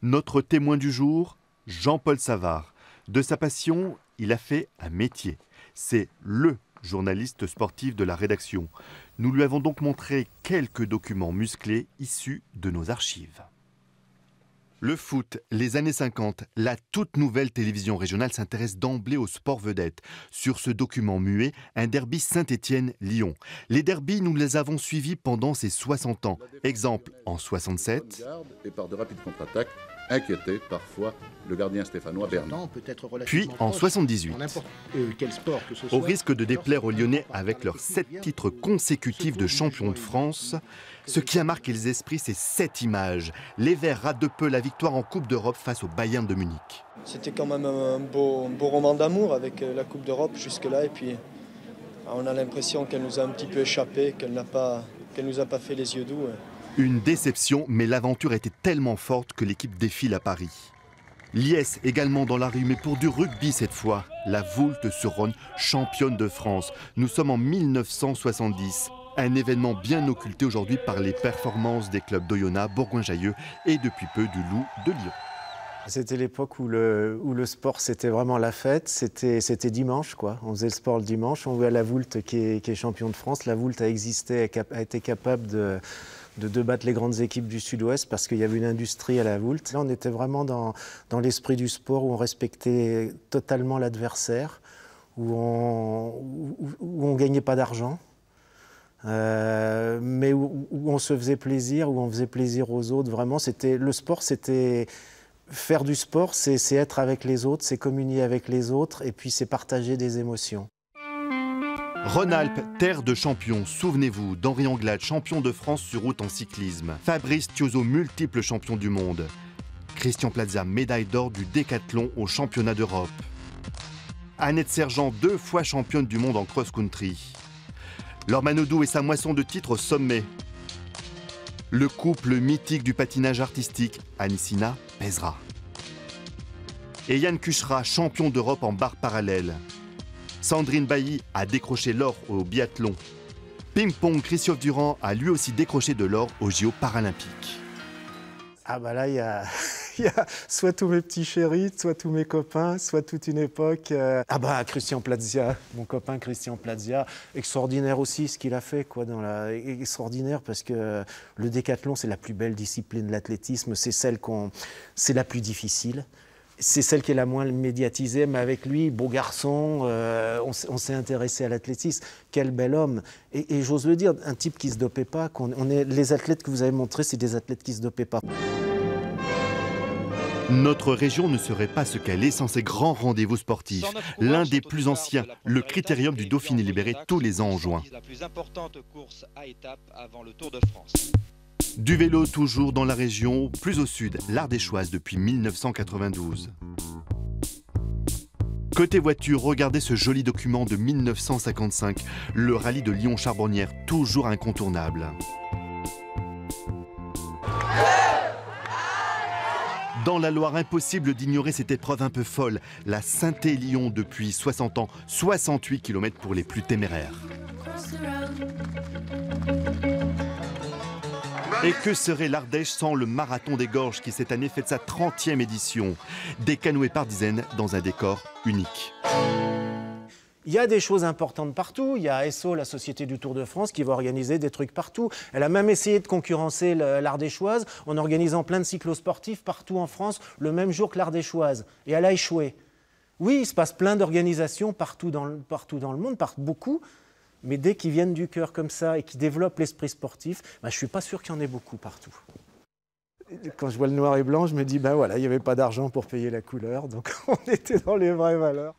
Notre témoin du jour, Jean-Paul Savard. De sa passion, il a fait un métier. C'est le journaliste sportif de la rédaction. Nous lui avons donc montré quelques documents musclés issus de nos archives. Le foot, les années 50, la toute nouvelle télévision régionale s'intéresse d'emblée au sport vedette. Sur ce document muet, un derby Saint-Étienne-Lyon. Les derbys, nous les avons suivis pendant ces 60 ans. Exemple, en 67. Et par de rapides contre-attaques, inquiétait parfois le gardien stéphanois Bernard. Puis en 78. Au risque de déplaire aux Lyonnais avec leurs 7 titres consécutifs de champion de France, ce qui a marqué les esprits, c'est cette image. Les Verts ratent de peu la victoire en Coupe d'Europe face au Bayern de Munich. C'était quand même un beau roman d'amour avec la Coupe d'Europe jusque-là. Et puis on a l'impression qu'elle nous a un petit peu échappé, qu'elle nous a pas fait les yeux doux. Une déception, mais l'aventure était tellement forte que l'équipe défile à Paris. Liesse également dans la rue, mais pour du rugby cette fois. La Voulte-sur-Rhône, championne de France. Nous sommes en 1970. Un événement bien occulté aujourd'hui par les performances des clubs d'Oyonnax, Bourgoin-Jallieu et depuis peu du Loup de Lyon. C'était l'époque où le sport, c'était vraiment la fête. C'était dimanche, quoi. On faisait le sport le dimanche. On voit la Voulte qui est champion de France. La Voulte a existé, a été capable de battre les grandes équipes du Sud-Ouest parce qu'il y avait une industrie à la Voulte. Là, on était vraiment dans l'esprit du sport où on respectait totalement l'adversaire, où on gagnait pas d'argent, mais où on se faisait plaisir, où on faisait plaisir aux autres. Vraiment, le sport, c'était faire du sport, c'est être avec les autres, c'est communier avec les autres et puis c'est partager des émotions. Rhône-Alpes, terre de champions. Souvenez-vous d'Henri Anglade, champion de France sur route en cyclisme. Fabrice Thiozot, multiple champion du monde. Christian Plaza, médaille d'or du décathlon au championnat d'Europe. Annette Sergent, 2 fois championne du monde en cross-country. Laure Manodou et sa moisson de titres au sommet. Le couple mythique du patinage artistique, Anissina Pezra. Et Yann Cuchera, champion d'Europe en barre parallèle. Sandrine Bailly a décroché l'or au biathlon. Ping-pong, Christophe Durand a lui aussi décroché de l'or aux JO paralympiques. Ah bah là, il y a soit tous mes petits chéris, soit tous mes copains, soit toute une époque. Ah bah Christian Plazia, mon copain Christian Plazia, extraordinaire aussi ce qu'il a fait, quoi, extraordinaire parce que le décathlon, c'est la plus belle discipline de l'athlétisme, c'est la plus difficile. C'est celle qui est la moins médiatisée, mais avec lui, beau garçon, on s'est intéressé à l'athlétisme. Quel bel homme. Et j'ose le dire, un type qui ne se dopait pas. Les athlètes que vous avez montrés, c'est des athlètes qui ne se dopaient pas. Notre région ne serait pas ce qu'elle est sans ses grands rendez-vous sportifs. L'un des plus anciens, le Critérium du Dauphiné libéré tous les ans en juin. La plus importante course à étapes avant le Tour de France. Du vélo toujours dans la région, plus au sud, l'Ardéchoise depuis 1992. Côté voiture, regardez ce joli document de 1955, le rallye de Lyon-Charbonnières, toujours incontournable. Dans la Loire, impossible d'ignorer cette épreuve un peu folle, la Saint-Élion depuis 60 ans, 68 km pour les plus téméraires. Et que serait l'Ardèche sans le Marathon des Gorges qui cette année fête sa 30e édition? Des canoës par dizaines dans un décor unique. Il y a des choses importantes partout. Il y a ESSO, la Société du Tour de France, qui va organiser des trucs partout. Elle a même essayé de concurrencer l'Ardéchoise en organisant plein de cyclosportifs partout en France le même jour que l'Ardéchoise. Et elle a échoué. Oui, il se passe plein d'organisations partout dans le monde, beaucoup. Mais dès qu'ils viennent du cœur comme ça et qu'ils développent l'esprit sportif, je ne suis pas sûr qu'il y en ait beaucoup partout. Quand je vois le noir et blanc, je me dis, ben voilà, il n'y avait pas d'argent pour payer la couleur, donc on était dans les vraies valeurs.